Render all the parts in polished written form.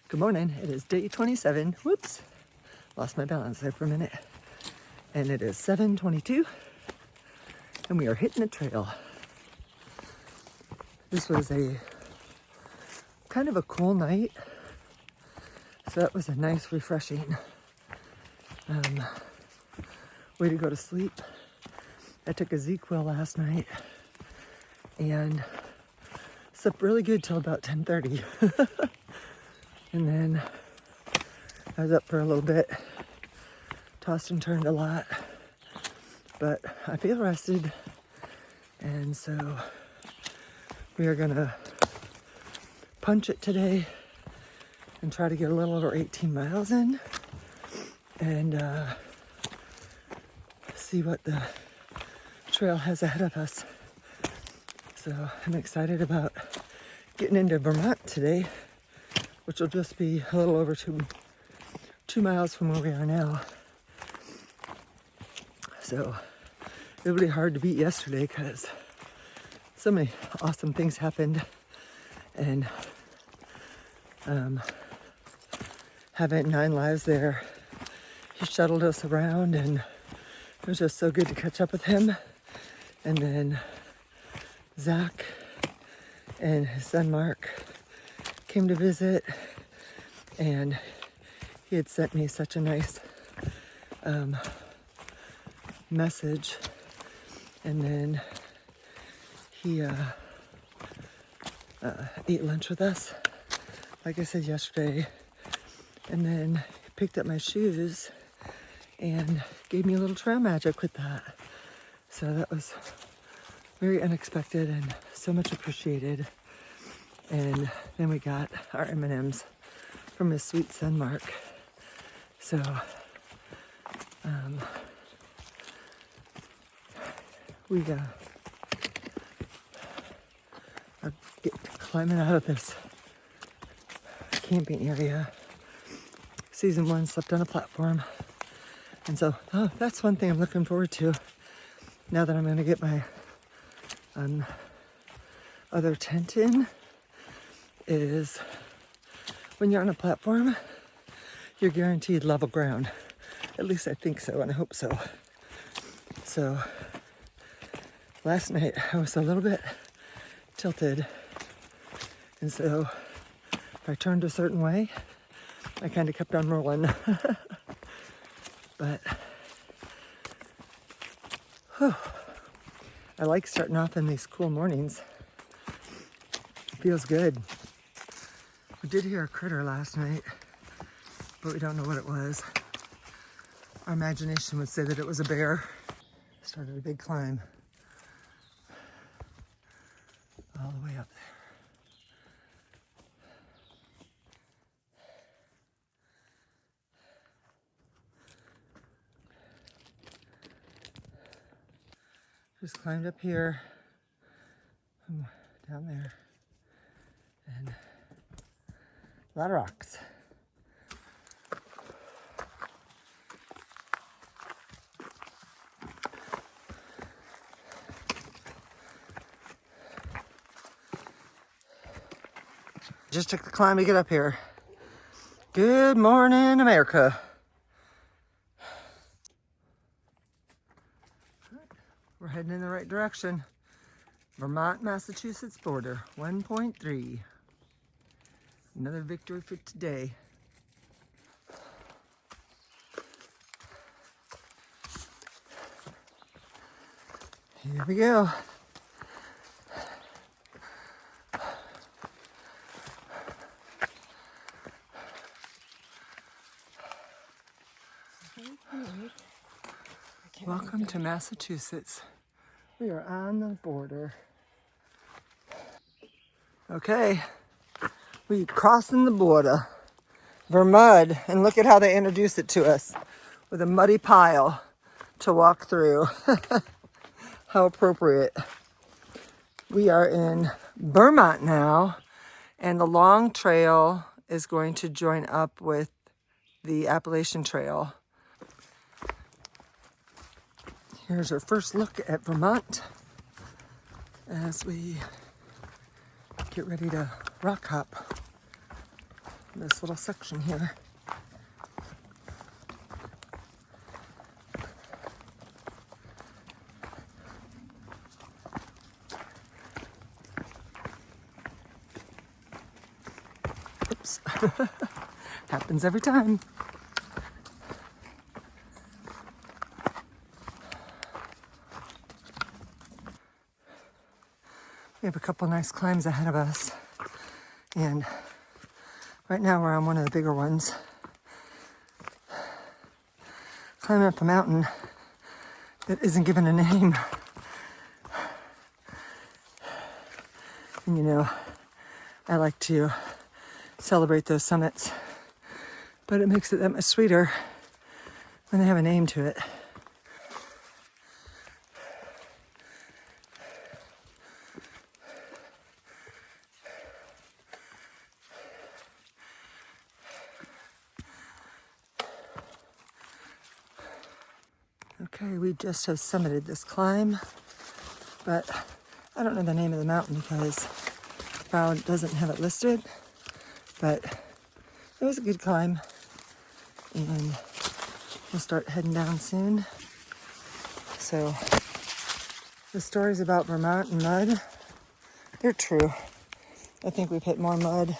Good morning. It is day 27. Whoops. Lost my balance there for a minute. And it is 7:22. And we are hitting the trail. This was a kind of a cool night. So that was a nice, refreshing way to go to sleep. I took a ZQL last night and slept really good till about 10:30. And then I was up for a little bit, tossed and turned a lot, but I feel rested. And so we are gonna punch it today and try to get a little over 18 miles in and see what the trail has ahead of us. So I'm excited about getting into Vermont today, which will just be a little over two miles from where we are now. So it'll be hard to beat yesterday because so many awesome things happened, and having 9 lives there, he shuttled us around and it was just so good to catch up with him. And then Zach and his son Mark came to visit, and he had sent me such a nice message. And then he ate lunch with us, like I said yesterday, and then he picked up my shoes and gave me a little trail magic with that. So that was very unexpected and so much appreciated. And then we got our M&Ms from his sweet son Mark. So we are climbing out of this camping area. Season 1 slept on a platform. And so that's one thing I'm looking forward to now that I'm going to get my other tent in, is when you're on a platform, you're guaranteed level ground. At least I think so, and I hope so. So last night I was a little bit tilted, and so if I turned a certain way, I kind of kept on rolling. But I like starting off in these cool mornings. It feels good. We did hear a critter last night, but we don't know what it was. Our imagination would say that it was a bear. Started a big climb all the way up there. Just climbed up here, down there, and a lot of rocks. Just took the climb to get up here. Good morning, America. We're heading in the right direction. Vermont, Massachusetts border, 1.3. Another victory for today. Here we go. Welcome to Massachusetts. We are on the border. Okay, we're crossing the border. Vermont, and look at how they introduced it to us with a muddy pile to walk through. How appropriate. We are in Vermont now, and the long trail is going to join up with the Appalachian Trail. Here's our first look at Vermont as we get ready to rock hop. this little section here. Oops. Happens every time. We have a couple nice climbs ahead of us, and right now we're on one of the bigger ones. Climbing up a mountain that isn't given a name. And you know, I like to celebrate those summits, but it makes it that much sweeter when they have a name to it. Okay, we just have summited this climb, but I don't know the name of the mountain because Wow doesn't have it listed, but it was a good climb, and we'll start heading down soon. So the stories about Vermont and mud, they're true. I think we've hit more mud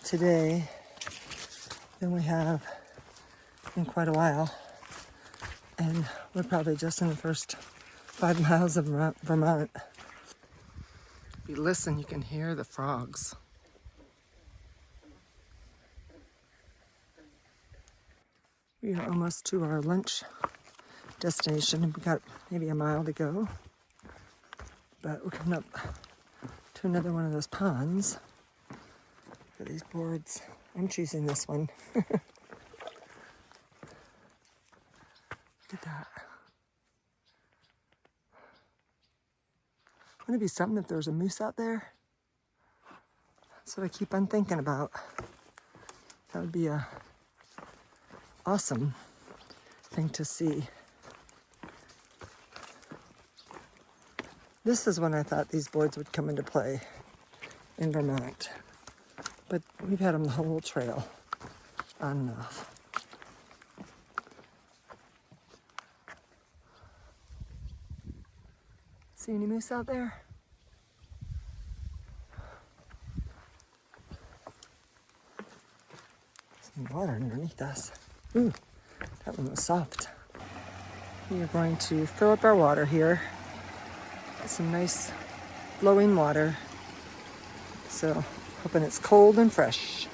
today than we have in quite a while. And we're probably just in the first 5 miles of Vermont. If you listen, you can hear the frogs. We are almost to our lunch destination. We've got maybe a mile to go. But we're coming up to another one of those ponds. Look at these boards. I'm choosing this one. Look at that. Wouldn't it be something if there was a moose out there? That's what I keep on thinking about. That would be a awesome thing to see. This is when I thought these boards would come into play in Vermont. But we've had them the whole trail on and off. See any moose out there? Some water underneath us. Ooh, that one was soft. We are going to fill up our water here. Some nice flowing water. So, hoping it's cold and fresh.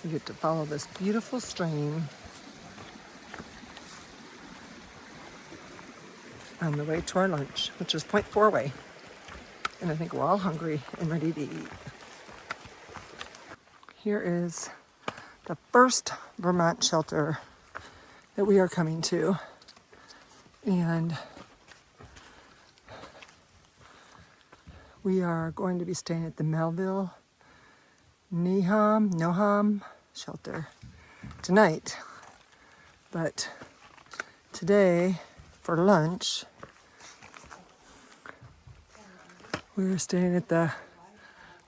We get to follow this beautiful stream on the way to our lunch, which is 0.4 away. And I think we're all hungry and ready to eat. Here is the first Vermont shelter that we are coming to. And we are going to be staying at the Melville Noham shelter tonight. But today, for lunch, we're staying at the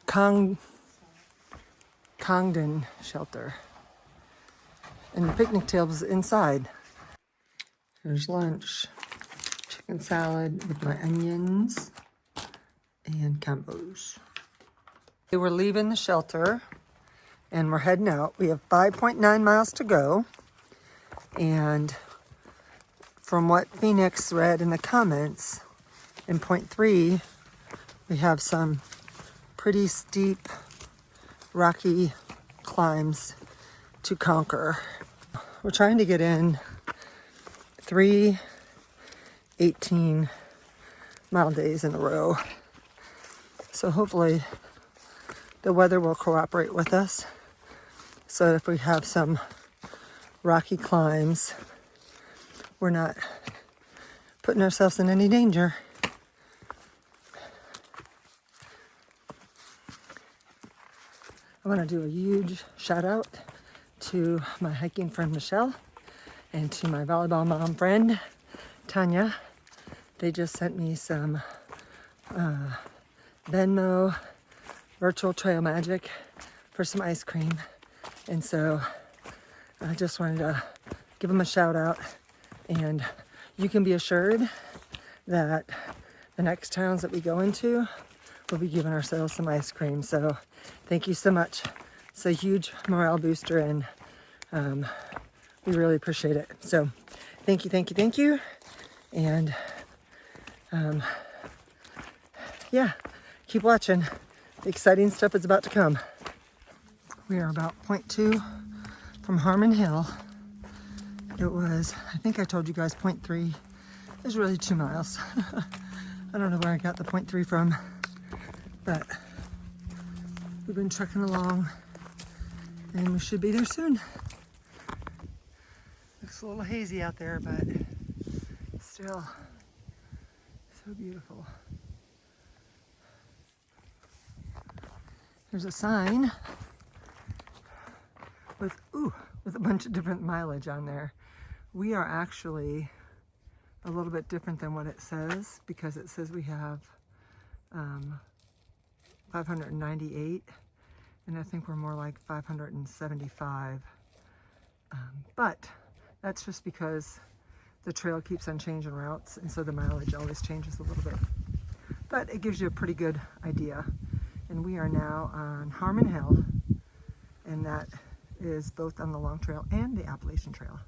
Congdon shelter. And the picnic table's inside. There's lunch. Chicken salad with my onions and combos. We're leaving the shelter and we're heading out. We have 5.9 miles to go. And from what Phoenix read in the comments, in 0.3, we have some pretty steep, rocky climbs to conquer. We're trying to get in 3 18-mile days in a row. So hopefully the weather will cooperate with us. So if we have some rocky climbs, we're not putting ourselves in any danger. I want to do a huge shout out to my hiking friend Michelle and to my volleyball mom friend Tanya. They just sent me some Venmo virtual trail magic for some ice cream. And so I just wanted to give them a shout out. And you can be assured that the next towns that we go into, we'll be giving ourselves some ice cream. So thank you so much. It's a huge morale booster, and we really appreciate it. So thank you, thank you, thank you. And yeah, keep watching. The exciting stuff is about to come. We are about 0.2 from Harmon Hill. It was, I think I told you guys 0.3. It was really 2 miles. I don't know where I got the 0.3 from, but we've been trekking along and we should be there soon. Looks a little hazy out there, but still so beautiful. There's a sign with a bunch of different mileage on there. We are actually a little bit different than what it says, because it says we have 598, and I think we're more like 575. But that's just because the trail keeps on changing routes, and so the mileage always changes a little bit. But it gives you a pretty good idea. And we are now on Harmon Hill, and that is both on the Long Trail and the Appalachian Trail.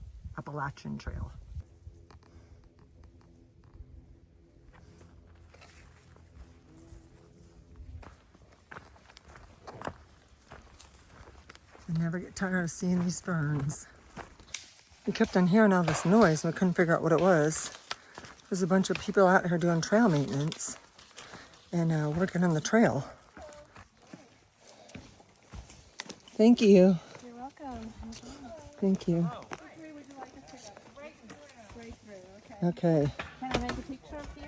I never get tired of seeing these ferns. We kept on hearing all this noise and we couldn't figure out what it was. There's a bunch of people out here doing trail maintenance and working on the trail. Thank you. You're welcome. Thank you. Okay. Can I make a picture of you?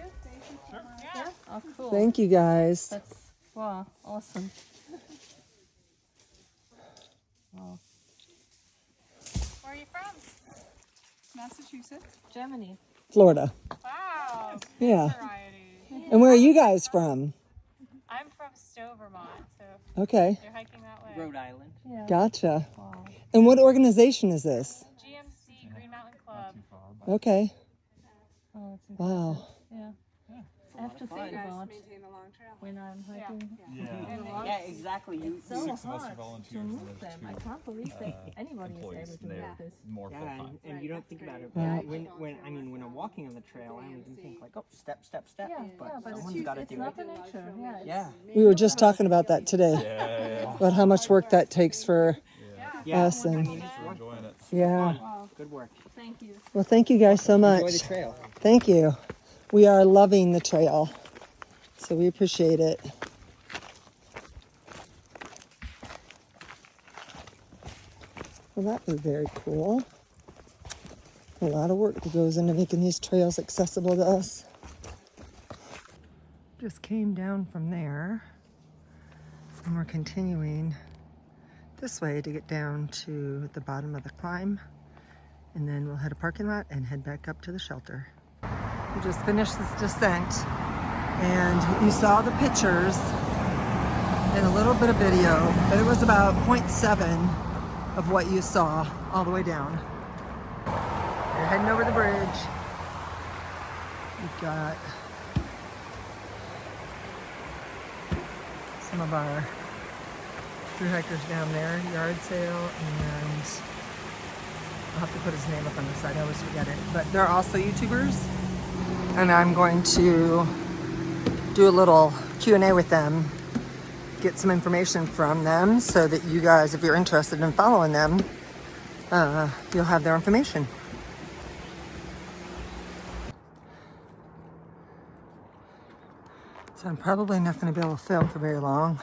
Sure. Yeah. Oh, cool. Thank you guys. That's, wow, awesome. Wow. Where are you from? Massachusetts. Germany. Florida. Wow. Yeah. Variety. And where are you guys from? I'm from Stowe, Vermont, so Okay. you're hiking that way. Rhode Island. Yeah. Gotcha. Wow. And what organization is this? GMC Green Mountain Club. Okay. Oh, it's Wow. yeah. I have to think about when I'm hiking. Yeah, exactly. It's so Six of us are hard volunteers to and move there's them. two, I can't believe that anybody is employees, able to and they're move this. more full Yeah, time. and you don't think about it. Yeah. But when I'm walking on the trail, I don't even think like, oh, step. Yeah, But yeah, but someone's got to it's do not it. the nature. Yeah. Yeah. We were just talking about that today. Yeah. About how much work that takes for Yeah. us. I And mean, it's We're worth enjoying it. yeah. Wow. Good work. Thank you. Well, thank you guys so much. Enjoy the trail. Thank you. We are loving the trail, so we appreciate it. Well, that was very cool. A lot of work that goes into making these trails accessible to us. Just came down from there, and we're continuing this way to get down to the bottom of the climb, and then we'll hit a parking lot and head back up to the shelter. We just finished this descent, and you saw the pictures and a little bit of video, but it was about 0.7 of what you saw all the way down. We're heading over the bridge. We've got some of our thru hikers down there, yard sale, and I'll have to put his name up on the side, I always forget it. But they're also YouTubers, and I'm going to do a little Q&A with them, get some information from them so that you guys, if you're interested in following them, you'll have their information. So I'm probably not going to be able to film for very long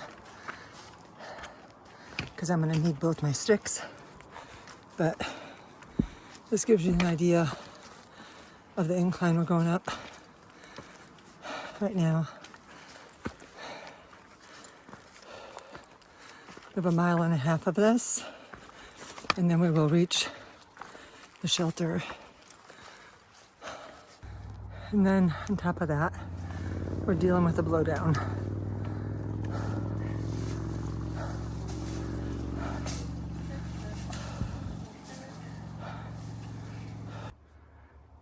because I'm going to need both my sticks. But this gives you an idea of the incline we're going up right now. We have 1.5 miles of this, And then we will reach the shelter. And then on top of that, we're dealing with a blowdown.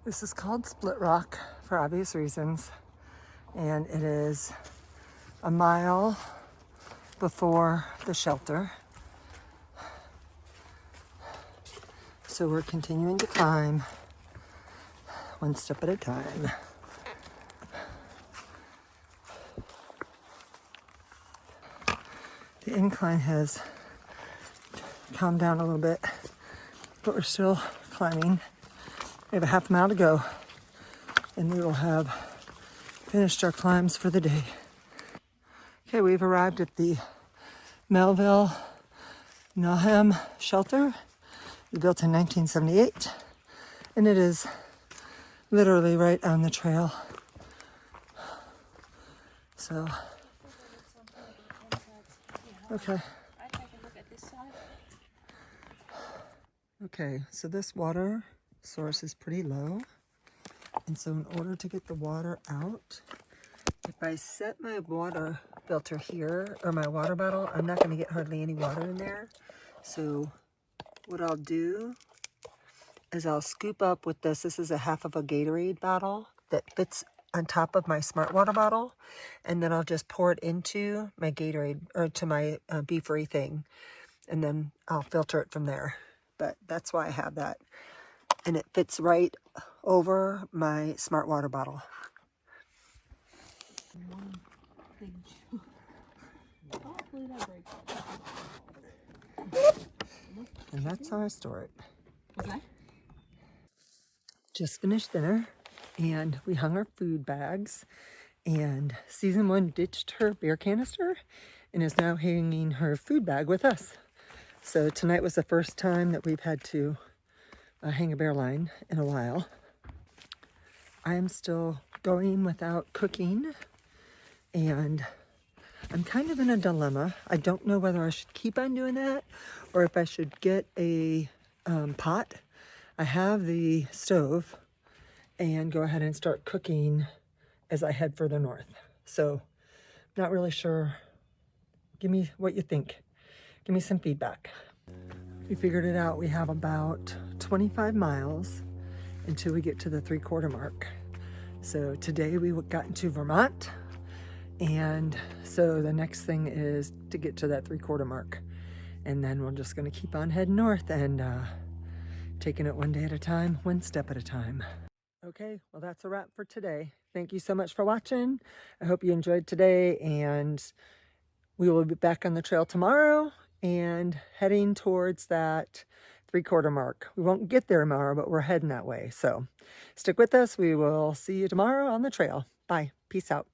This is called Split Rock for obvious reasons, and it is a mile before the shelter. So we're continuing to climb one step at a time. The incline has calmed down a little bit, but we're still climbing. We have a half mile to go, and we will have finished our climbs for the day. Okay, we've arrived at the Melville Nahum shelter. It was built in 1978, and it is literally right on the trail. So, okay. Okay, so this water source is pretty low, and so in order to get the water out, if I set my water filter here, or my water bottle, I'm not going to get hardly any water in there. So what I'll do is I'll scoop up with this. This is a half of a Gatorade bottle that fits on top of my Smart Water bottle, and then I'll just pour it into my Gatorade, or to my Be Free thing, and then I'll filter it from there. But that's why I have that. And it fits right over my Smart Water bottle. One big hopefully that breaks. And that's how I store it. Okay. Just finished dinner, and we hung our food bags, and Season 1 ditched her beer canister and is now hanging her food bag with us. So tonight was the first time that we've had to hang a bear line in a while. I am still going without cooking, and I'm kind of in a dilemma. I don't know whether I should keep on doing that or if I should get a pot. I have the stove and go ahead and start cooking as I head further north. So, not really sure. Give me what you think. Give me some feedback. We figured it out. We have about 25 miles until we get to the 3/4 mark. So today we got into Vermont, and so the next thing is to get to that 3/4 mark, and then we're just going to keep on heading north and taking it one day at a time, one step at a time. Okay, well, that's a wrap for today. Thank you so much for watching. I hope you enjoyed today, and we will be back on the trail tomorrow and heading towards that 3/4 mark. We won't get there tomorrow, but we're heading that way. So stick with us. We will see you tomorrow on the trail. Bye. Peace out.